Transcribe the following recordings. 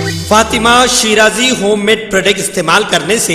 Fatima Shirazi homemade product इस्तेमाल करने से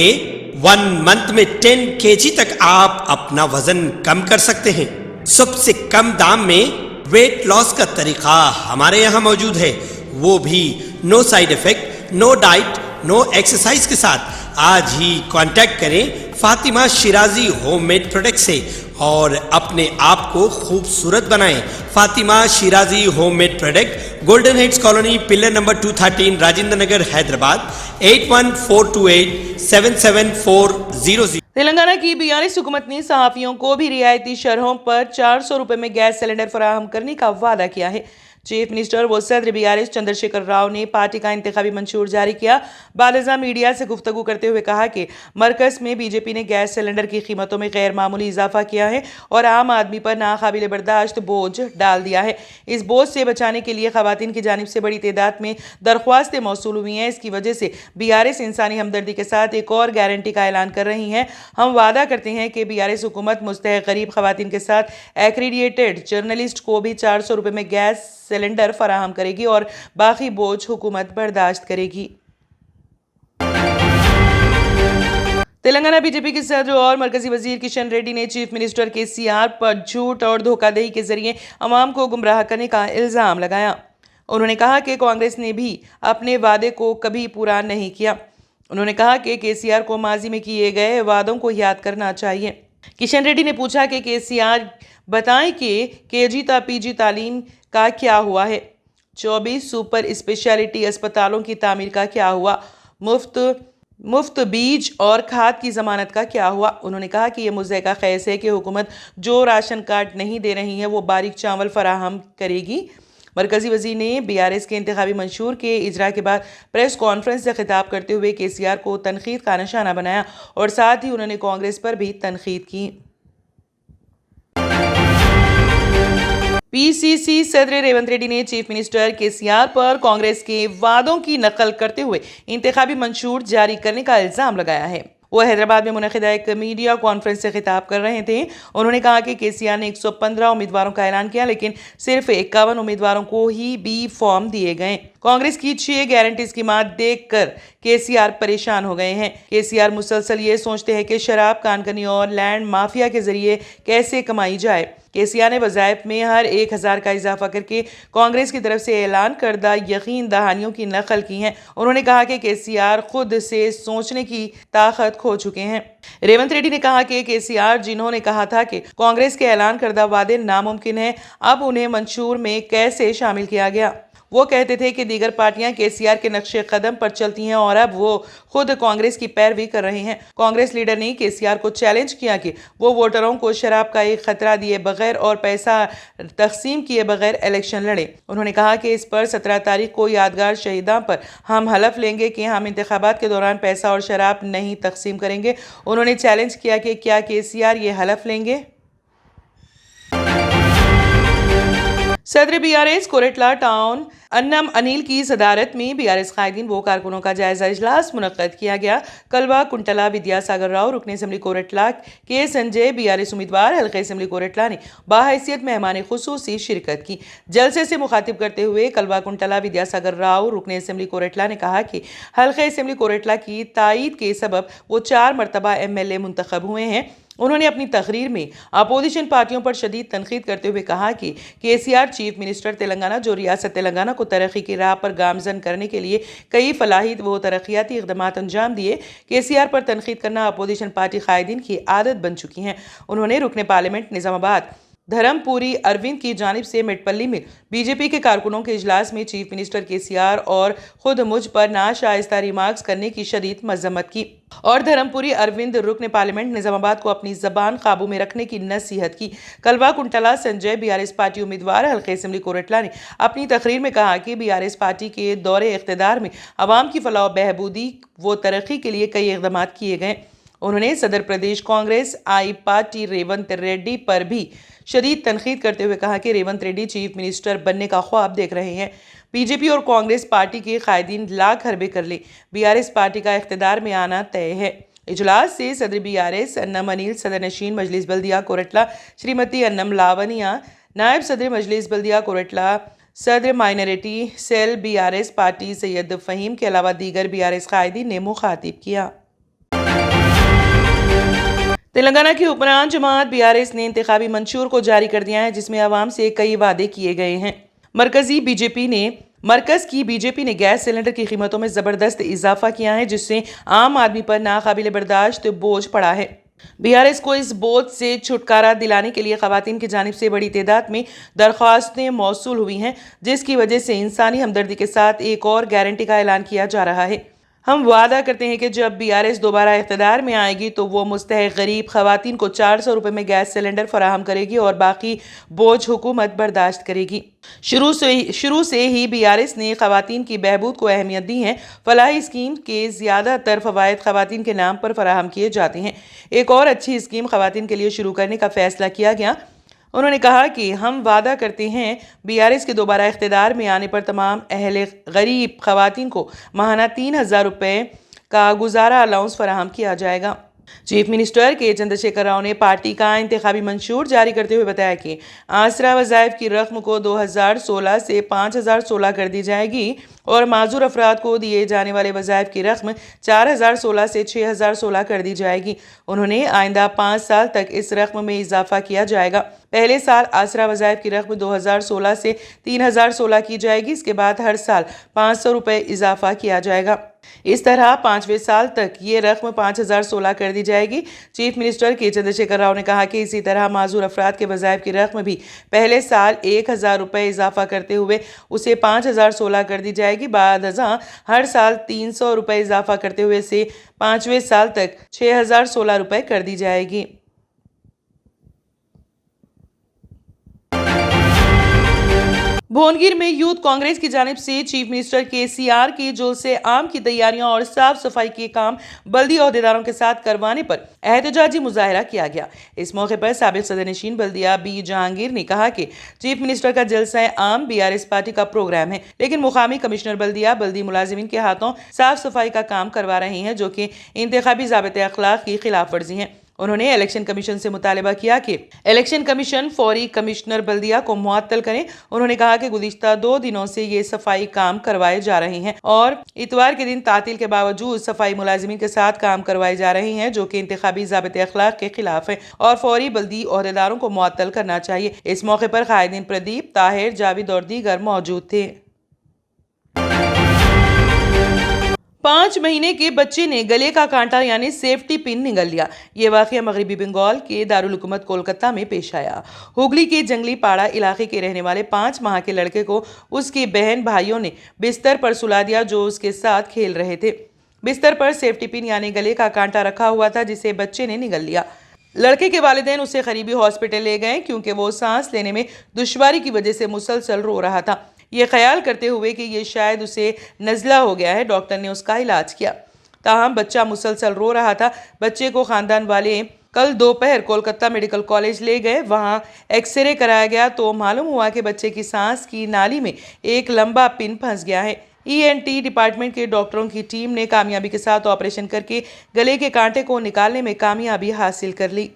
1 मंथ में 10 kg तक आप अपना वजन कम कर सकते हैं। सबसे कम दाम में वेट लॉस का तरीका हमारे यहाँ मौजूद है, वो भी no side effect, no diet, no exercise के साथ। आज ही कांटेक्ट करें Fatima Shirazi homemade product से और अपने आप को खूबसूरत बनाएं। Fatima Shirazi homemade product, golden heads colony, pillar number 213, Rajendra Nagar, Hyderabad 8142877400। Telangana की बीआरएस हुकूमत ने सहाफियों को भी रियायती शरहों पर 400 रुपए में गैस सिलेंडर फराहम करने का वादा किया है। चीफ मिनिस्टर व सदर बीआरएस चंद्रशेखर राव ने पार्टी का इंतखाबी मंशूर जारी किया। बालिज़ा मीडिया से गुफ्तगू करते हुए कहा कि मरकज में बीजेपी ने गैस सिलेंडर की कीमतों में गैर मामूली इजाफा किया है और आम आदमी पर नाकाबिल बर्दाश्त बोझ डाल दिया है। इस बोझ से बचाने के लिए खवातीन की जानिब से बड़ी तादाद में दरख्वास्तें मौसूल हुई हैं। इसकी वजह से बीआरएस इंसानी हमदर्दी के साथ एक और गारंटी का ऐलान कर रही है। हम वादा करते हैं कि बीआरएस हुकूमत मुस्तहक गरीब खवातीन के साथ एक्रीडिएटेड जर्नलिस्ट को भी 400 रुपए में गैस सिलेंडर फराहम करेगी और बाकी बोझ हुकूमत बर्दाश्त करेगी। तेलंगाना बीजेपी के सदर और मरकजी वजीर किशन रेड्डी ने चीफ मिनिस्टर केसीआर पर झूठ और धोखाधड़ी के जरिए अवाम को गुमराह करने का इल्जाम लगाया। उन्होंने कहा कि कांग्रेस ने भी अपने वादे को कभी पूरा नहीं किया। उन्होंने कहा कि केसीआर को माजी में किए गए वादों को याद करना चाहिए। किशन रेड्डी ने पूछा कि केसीआर बताएं कि केजी ता पीजी तालीम का क्या हुआ है, 24 सुपर स्पेशलिटी अस्पतालों की तामीर का क्या हुआ, मुफ्त बीज और खाद की जमानत का क्या हुआ। उन्होंने कहा कि यह मुज़्ज़ा ख़ैस है कि हुकूमत जो राशन कार्ड नहीं दे रही है वो बारीक चावल फराहम करेगी। मरकजी वजीर ने बीआरएस के इंतखाबी मंशूर के इजरा के बाद प्रेस कॉन्फ्रेंस से खिताब करते हुए केसीआर को तनकीद का निशाना बनाया और साथ ही उन्होंने कांग्रेस पर भी तनकीद की। पीसीसी सदर रेवंत रेड्डी ने चीफ मिनिस्टर केसीआर पर कांग्रेस के वादों की नकल करते हुए इंतखाबी मंशूर जारी करने का इल्जाम लगाया है। वो हैदराबाद में मुनक़िदा एक मीडिया कॉन्फ्रेंस से खिताब कर रहे थे। उन्होंने कहा कि केसीआर ने 115 उम्मीदवारों का ऐलान किया, लेकिन सिर्फ 51 उम्मीदवारों को ही बी फॉर्म दिए गए। कांग्रेस की 6 गारंटी स्कीमात देखकर केसीआर परेशान हो गए हैं। केसीआर मुसलसल ये सोचते हैं कि शराब, कानकनी और लैंड माफिया के जरिए कैसे कमाई जाए। केसीआर ने वज़ाइफ में हर 1000 का इजाफा करके कांग्रेस की तरफ से ऐलान करदा यकीन दहानियों की नकल की है। उन्होंने कहा कि केसीआर खुद से सोचने की ताकत खो चुके हैं। रेवंत रेड्डी ने कहा कि केसीआर जिन्होंने कहा था कि कांग्रेस के ऐलान करदा वादे नामुमकिन है, अब उन्हें मंशूर में कैसे शामिल किया गया। वो कहते थे कि दीगर पार्टियां केसीआर के नक्शे कदम पर चलती हैं और अब वो खुद कांग्रेस की पैरवी कर रहे हैं। कांग्रेस लीडर ने केसीआर को चैलेंज किया कि वो वोटरों को शराब का एक खतरा दिए बगैर और पैसा तकसीम किए बगैर इलेक्शन लड़े। उन्होंने कहा कि इस पर 17 तारीख को यादगार शहीदां पर हम हलफ लेंगे कि हम इंतखाबात के दौरान पैसा और शराब नहीं तकसीम करेंगे। उन्होंने चैलेंज किया कि क्या केसीआर ये हलफ लेंगे। सदर बीआरएस कोरटला टाउन अन्नम अनिल की सदारत में बीआरएस कायदीन व कारकुनों का जायजा इजलास मुनक्कद किया गया। कलवा कुंटला विद्यासागर राव रुकन असम्बली कोरटला के संजय बीआरएस उम्मीदवार हल्के असम्बली कोरटला ने बाहैसियत मेहमान खुसूसी शिरकत की। जलसे से मुखातिब करते हुए कलवा कुंटला विद्यासागर राव रुकन असम्बली कोरटला ने कहा कि हल्के असम्बली कोरटला की तायीद के सबब वो 4 मरतबा MLA मुंतखब हुए हैं। उन्होंने अपनी तकरीर में अपोजिशन पार्टियों पर शदीद तनकीद करते हुए कहा कि केसीआर चीफ मिनिस्टर तेलंगाना जो रियासत तेलंगाना को तरक्की की राह पर गामजन करने के लिए कई फलाही व तरक्याती इक़दामात अंजाम दिए। केसीआर पर तनकीद करना अपोजिशन पार्टी कायदीन की आदत बन चुकी है। उन्होंने रुकने पार्लियामेंट निज़ामाबाद धर्मपुरी अरविंद की जानिब से मेटपल्ली में बीजेपी के कारकुनों के इजलास में चीफ मिनिस्टर केसीआर और खुद मुझ पर नाशाइस्ता रिमार्क्स करने की शदीद मजम्मत की और धर्मपुरी अरविंद रुकन पार्लियामेंट निज़ामाबाद को अपनी जबान काबू में रखने की नसीहत की। कलवा कुंटला संजय बीआरएस पार्टी उम्मीदवार हल्के असम्बली कोरटला ने अपनी तकरीर में कहा कि बीआरएस पार्टी के दौरे इख्तिदार में अवाम की फलाह बहबूदी व तरक्की के लिए कई इक़दाम किए गए। उन्होंने सदर प्रदेश कांग्रेस आई पार्टी रेवंत रेड्डी पर भी शदीद तनकीद करते हुए कहा कि रेवंत रेड्डी चीफ मिनिस्टर बनने का ख्वाब देख रहे हैं। बीजेपी और कांग्रेस पार्टी के कायदीन लाख हरबे कर ले, बीआरएस पार्टी का इख्तिदार में आना तय है। इजलास से सदर बीआरएस अन्नम अनिल, सदर नशीन मजलिस बल्दिया कोरटला श्रीमती अन्नम लावनिया, नायब सदर मजलिस बल्दिया कोरटला صدر مائنرٹی سیل BRS پارٹی سید فہیم کے علاوہ دیگر BRS قائدین نے مخاطب کیا۔ تلنگانہ کی حکمران جماعت BRS نے انتخابی منشور کو جاری کر دیا ہے، جس میں عوام سے کئی وعدے کیے گئے ہیں۔ مرکز کی بی جے پی نے گیس سلنڈر کی قیمتوں میں زبردست اضافہ کیا ہے، جس سے عام آدمی پر ناقابل برداشت بوجھ پڑا ہے۔ BRS کو اس بوجھ سے چھٹکارا دلانے کے لیے خواتین کی جانب سے بڑی تعداد میں درخواستیں موصول ہوئی ہیں، جس کی وجہ سے انسانی ہمدردی کے ساتھ ایک اور گارنٹی کا اعلان کیا جا رہا ہے۔ ہم وعدہ کرتے ہیں کہ جب BRS دوبارہ اقتدار میں آئے گی تو وہ مستحق غریب خواتین کو 400 روپے میں گیس سلنڈر فراہم کرے گی اور باقی بوجھ حکومت برداشت کرے گی۔ شروع سے ہی BRS نے خواتین کی بہبود کو اہمیت دی ہے۔ فلاحی اسکیم کے زیادہ تر فوائد خواتین کے نام پر فراہم کیے جاتے ہیں۔ ایک اور اچھی اسکیم خواتین کے لیے شروع کرنے کا فیصلہ کیا گیا۔ انہوں نے کہا کہ ہم وعدہ کرتے ہیں BRS کے دوبارہ اقتدار میں آنے پر تمام اہل غریب خواتین کو ماہانہ 3000 روپے کا گزارا الاؤنس فراہم کیا جائے گا۔ چیف منسٹر کے چندر شیکھر راؤ نے پارٹی کا انتخابی منشور جاری کرتے ہوئے بتایا کہ آسرا وظائف کی رقم کو 2016 سے 5016 کر دی جائے گی اور معذور افراد کو دیے جانے والے وظائف کی رقم 4016 سے 6016 کر دی جائے گی۔ انہوں نے آئندہ 5 سال تک اس رقم میں اضافہ کیا جائے گا۔ پہلے سال آسرا وظائف کی رقم 2016 سے 3016 کی جائے گی، اس کے بعد ہر سال 500 روپے اضافہ کیا جائے گا۔ اس طرح 5ویں سال تک یہ رقم 5016 کر دی جائے گی۔ چیف منسٹر کے چندر شیکھر راؤ نے کہا کہ اسی طرح معذور افراد کے وظائف کی رقم بھی پہلے سال 1000 روپے اضافہ کرتے ہوئے اسے 5016 کر دی جائے گی، بعد ازاں ہر سال 300 روپے اضافہ کرتے ہوئے اسے 5ویں سال تک 6016 روپے کر دی جائے گی۔ بھونگیر میں یوتھ کانگریس کی جانب سے چیف منسٹر KCR کے جلسے عام کی تیاریاں اور صاف صفائی کے کام بلدی عہدیداروں کے ساتھ کروانے پر احتجاجی مظاہرہ کیا گیا۔ اس موقع پر سابق صدر نشین بلدیہ B جہانگیر نے کہا کہ چیف منسٹر کا جلسہ عام BRS پارٹی کا پروگرام ہے، لیکن مقامی کمشنر بلدیہ بلدی ملازمین کے ہاتھوں صاف صفائی کا کام کروا رہے ہیں، جو کہ انتخابی ضابطۂ اخلاق کی خلاف ورزی ہیں۔ انہوں نے الیکشن کمیشن سے مطالبہ کیا کہ الیکشن کمیشن فوری کمشنر بلدیہ کو معطل کریں۔ انہوں نے کہا کہ گزشتہ 2 دنوں سے یہ صفائی کام کروائے جا رہے ہیں اور اتوار کے دن تعطیل کے باوجود صفائی ملازمین کے ساتھ کام کروائے جا رہے ہیں، جو کہ انتخابی ضابطۂ اخلاق کے خلاف ہے اور فوری بلدی عہدیداروں کو معطل کرنا چاہیے۔ اس موقع پر قائدین پردیپ، طاہر، جاوید اور دیگر موجود تھے۔ 5 مہینے کے بچے نے گلے کا کانٹا یعنی سیفٹی پن نگل لیا۔ یہ واقعہ مغربی بنگال کے دارالحکومت کولکتہ میں پیش آیا۔ ہگلی کے جنگلی پاڑا علاقے کے رہنے والے 5 ماہ کے لڑکے کو اس کی بہن بھائیوں نے بستر پر سلا دیا، جو اس کے ساتھ کھیل رہے تھے۔ بستر پر سیفٹی پن یعنی گلے کا کانٹا رکھا ہوا تھا، جسے بچے نے نگل لیا۔ لڑکے کے والدین اسے قریبی ہاسپٹل لے گئے کیونکہ وہ سانس لینے میں دشواری کی وجہ سے مسلسل رو رہا تھا۔ یہ خیال کرتے ہوئے کہ یہ شاید اسے نزلہ ہو گیا ہے، ڈاکٹر نے اس کا علاج کیا۔ تاہم بچہ مسلسل رو رہا تھا۔ بچے کو خاندان والے کل دوپہر کولکتہ میڈیکل کالج لے گئے۔ وہاں ایکس رے کرایا گیا تو معلوم ہوا کہ بچے کی سانس کی نالی میں ایک لمبا پن پھنس گیا ہے۔ ENT ڈپارٹمنٹ کے ڈاکٹروں کی ٹیم نے کامیابی کے ساتھ آپریشن کر کے گلے کے کانٹے کو نکالنے میں کامیابی حاصل کر لی۔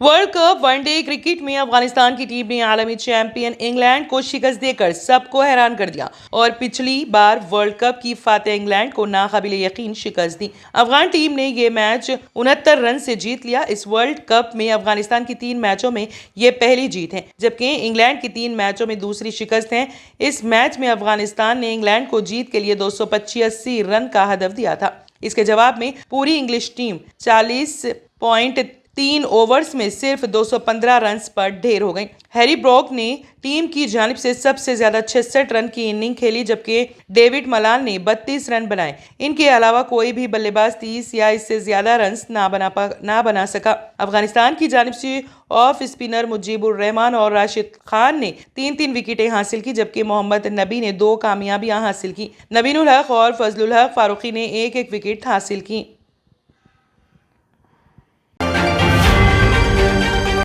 World cup one day cricket میں افغانستان کی ٹیم نے عالمی چیمپئن انگلینڈ کو شکست دے کر سب کو حیران کر دیا اور پچھلی بار ورلڈ کپ کی فاتح انگلینڈ کو ناقابل یقین شکست دی۔ افغان ٹیم نے یہ میچ 69 رن سے جیت لیا۔ اس ورلڈ کپ میں افغانستان کی 3 میچوں میں یہ پہلی جیت ہے، جبکہ انگلینڈ کی 3 میچوں میں دوسری شکست ہے۔ اس میچ میں افغانستان نے انگلینڈ کو جیت کے لیے 285 رن کا ہدف دیا تھا۔ اس کے جواب میں پوری انگلش ٹیم 40.3 اوورز میں صرف 215 رنز پر ڈھیر ہو گئی۔ ہیری بروک نے ٹیم کی جانب سے سب سے زیادہ 66 رن کی اننگ کھیلی، جبکہ ڈیوڈ ملان نے 32 رن بنائے۔ ان کے علاوہ کوئی بھی بلے باز 30 یا اس سے زیادہ رنز نہ بنا سکا۔ افغانستان کی جانب سے آف اسپنر مجیب الرحمان اور راشد خان نے 3 وکٹیں حاصل کی، جبکہ محمد نبی نے 2 کامیابیاں حاصل کی۔ نبین الحق اور فضل الحق فاروقی نے 1 وکٹ حاصل کی۔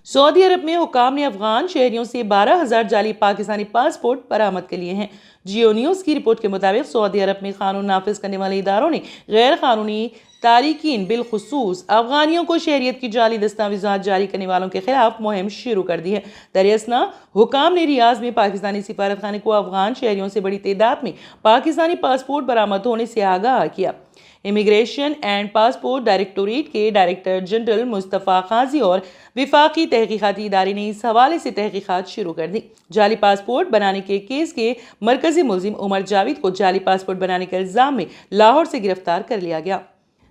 سعودی عرب میں حکام نے افغان شہریوں سے 12,000 جعلی پاکستانی پاسپورٹ برآمد کر لیے ہیں۔ जियो न्यूज़ की रिपोर्ट के मुताबिक सऊदी अरब में कानून नाफिज करने वाले इदारों ने गैर कानूनी तारिकीन बिलखुसूस अफगानियों को शहरियत की जाली दस्तावेजात जारी करने वालों के खिलाफ मुहिम शुरू कर दी है। दरियासना हुकाम ने रियाज में पाकिस्तानी सिफारत खाने को अफगान शहरियों से बड़ी तादाद में पाकिस्तानी पासपोर्ट बरामद होने से आगाह किया। इमिग्रेशन एंड पासपोर्ट डायरेक्टोरेट के डायरेक्टर जनरल मुस्तफ़ा काजी और विफाकी तहकीकाती इदारे ने इस हवाले से तहकीकात शुरू कर दी। जाली पासपोर्ट बनाने के केस के मरकजी मुलजिम उमर जावेद को जाली पासपोर्ट बनाने के इल्जाम में लाहौर से गिरफ्तार कर लिया गया।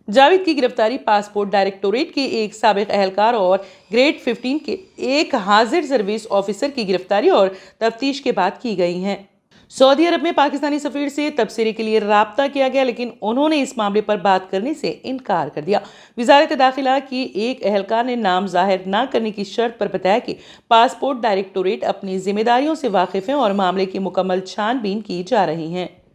जावेद की गिरफ्तारी पासपोर्ट डायरेक्टोरेट के एक साबिक अहलकार और ग्रेड 15 के एक हाजिर सर्विस ऑफिसर की गिरफ्तारी और तफ्तीश के बाद की गई है। सऊदी अरब में पाकिस्तानी सफीर से तबसरे के लिए राब्ता किया गया, लेकिन उन्होंने इस मामले पर बात करने से इनकार कर दिया। वजारत दाखिला की एक एहलकार ने नाम जाहिर न करने की शर्त पर बताया कि पासपोर्ट डायरेक्टोरेट अपनी जिम्मेदारियों से वाकिफ है और मामले की मुकम्मल छानबीन की जा रही है।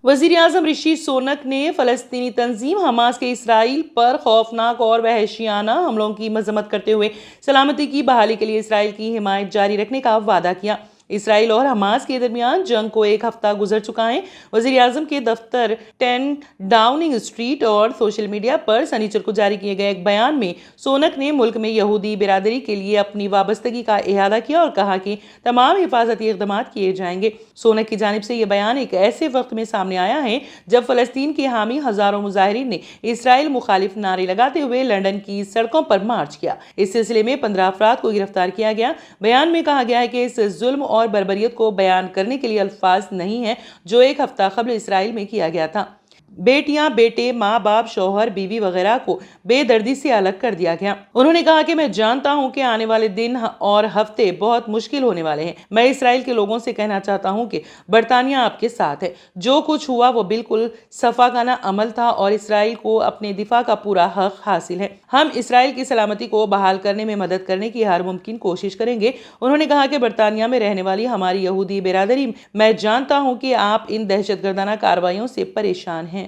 वज़ीर आज़म ऋषि सुनक ने फ़लस्तीनी तंजीम हमास के इसराइल पर खौफनाक और वहशियाना हमलों की मजम्मत करते हुए सलामती की बहाली के लिए इसराइल की हिमायत जारी रखने का वादा किया। इसराइल और हमास के दरमियान जंग को एक हफ्ता गुजर चुका है। वज़ीर आज़म के दफ्तर 10 डाउनिंग स्ट्रीट और सोशल मीडिया पर शनिचर को जारी किए गए एक बयान में सोनक ने मुल्क में यहूदी बिरादरी के लिए अपनी वाबस्तगी का इहादा किया और कहा कि तमाम हिफाजती इक़दाम किए जाएंगे। सोनक की जानिब से यह बयान एक ऐसे वक्त में सामने आया है जब फ़लस्तीन के हामी हज़ारों मुजाहिरीन ने इसराइल मुखालिफ नारे लगाते हुए लंदन की सड़कों पर मार्च किया। इस सिलसिले में 15 अफराद को गिरफ्तार किया गया। बयान में कहा गया है कि इस जुल्म और बर्बरियत को बयान करने के लिए अल्फाज नहीं है जो एक हफ्ता कबल इसराइल में किया गया था। बेटियां, बेटे, माँ बाप, शौहर, बीवी वगैरह को बेदर्दी से अलग कर दिया गया। उन्होंने कहा कि मैं जानता हूं कि आने वाले दिन और हफ्ते बहुत मुश्किल होने वाले हैं। मैं इसराइल के लोगों से कहना चाहता हूं कि बरतानिया आपके साथ है। जो कुछ हुआ वो बिल्कुल सफाकाना अमल था और इसराइल को अपने दिफा का पूरा हक हासिल है। हम इसराइल की सलामती को बहाल करने में मदद करने की हर मुमकिन कोशिश करेंगे। उन्होंने कहा कि बरतानिया में रहने वाली हमारी यहूदी बिरादरी, मैं जानता हूँ कि आप इन दहशतगर्दाना कार्रवाइयों से परेशान हैं।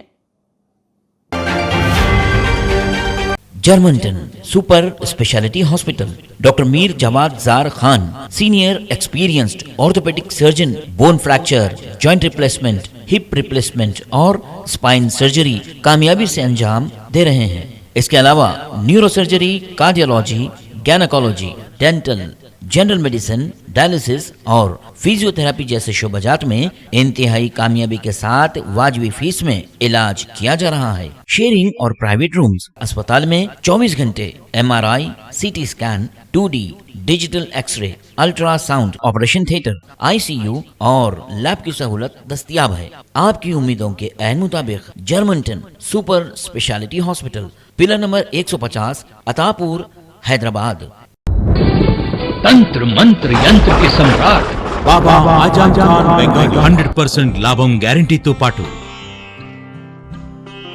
Germanten super speciality hospital, doctor Mir Jawad Zar Khan, senior experienced orthopaedic surgeon, bone fracture, joint replacement, hip replacement और स्पाइन सर्जरी कामयाबी से अंजाम दे रहे हैं। इसके अलावा neuro surgery, cardiology, gynaecology, dental, general medicine, dialysis और फिजियोथेरेपी जैसे शोबाजात में इंतहाई कामयाबी के साथ वाजिबी फीस में इलाज किया जा रहा है। शेयरिंग और प्राइवेट रूम्स, अस्पताल में 24 घंटे MRI, CT scan, 2D digital xray, ultrasound, operation theatre, ICU और लैब की सहूलत दस्तयाब है। आपकी उम्मीदों के ऐन मुताबिक Germanten super speciality hospital, pillar number 150, Attapur, Hyderabad. तंत्र मंत्र यंत्र के सम्राट బాబా ఆజం ఖాన్ బెంగాలీ 100% లాభం గ్యారంటీతో పాటు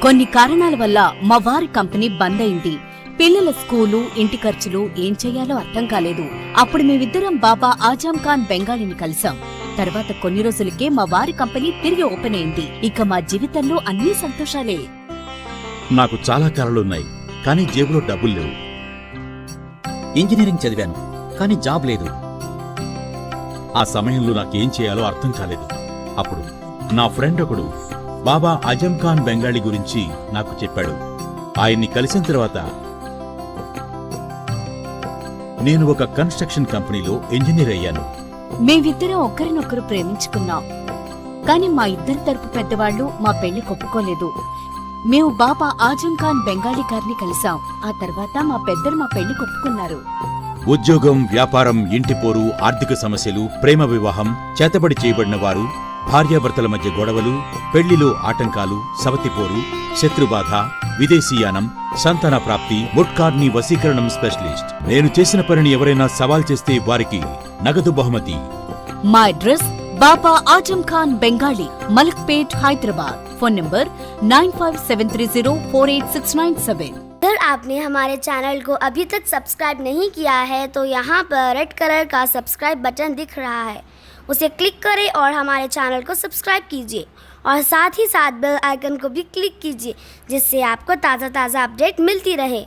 కొన్ని కారణాల వల్ల మా వారి కంపెనీ బంద్ అయింది. పిల్లల స్కూలు, ఇంటి ఖర్చులు ఏం చెయ్యాలో అర్థం కాలేదు. అప్పుడు మేమిద్దరం బాబా ఆజం ఖాన్ బెంగాలీని కలిసాం. తర్వాత కొన్ని రోజులకే మా వారి కంపెనీ తిరిగి ఓపెన్ అయింది. ఇక మా జీవితంలో అన్ని సంతోషాలే. నాకు చాలా కలలున్నాయి, కానీ జేబులో డబ్బులు లేవు. ఇంజనీరింగ్ చదివాను, కానీ జాబ్ లేదు. ఆ సమయంలో నాకేం చేయాలో అర్థం కాలేదు. అప్పుడు నా ఫ్రెండ్ ఒకడు బాబా ఆజం ఖాన్ బెంగాలీ గురించి నాకు చెప్పాడు. ఆయన్ని కలిసిన తర్వాత నేను ఒక కన్స్ట్రక్షన్ కంపెనీలో ఇంజనీర్ అయ్యాను. మేమిద్దరం ఒకరినొకరు ప్రేమించుకున్నాం. కాని మా ఇద్దరి తరపు పెద్దవాళ్లు మా పెళ్లి ఒప్పుకోలేదు. మేము బాబా ఆజం ఖాన్ బెంగాలీ గారిని కలిసాం. ఆ తర్వాత మా పెద్దలు మా పెళ్లి ఒప్పుకున్నారు. ఉద్యోగం, వ్యాపారం, ఇంటి పోరు, ఆర్థిక సమస్యలు, ప్రేమ వివాహం, చేతబడి చేయబడిన వారు, భార్యాభర్తల మధ్య గొడవలు, పెళ్లిలో ఆటంకాలు, సవతిపోరు, శత్రుబాధ, విదేశీయానం, సంతాన ప్రాప్తి, ముట్కార్ని వశీకరణం స్పెషలిస్ట్. నేను చేసిన పనిని ఎవరైనా సవాల్ చేస్తే వారికి నగదు బహుమతి. మా address Baba Azam Khan Bengali, Malakpet, Hyderabad. Phone number 9573048697। अगर आपने हमारे चैनल को अभी तक सब्सक्राइब नहीं किया है तो यहाँ पर रेड कलर का सब्सक्राइब बटन दिख रहा है, उसे क्लिक करें और हमारे चैनल को सब्सक्राइब कीजिए और साथ ही साथ बेल आइकन को भी क्लिक कीजिए, जिससे आपको ताज़ा अपडेट मिलती रहे।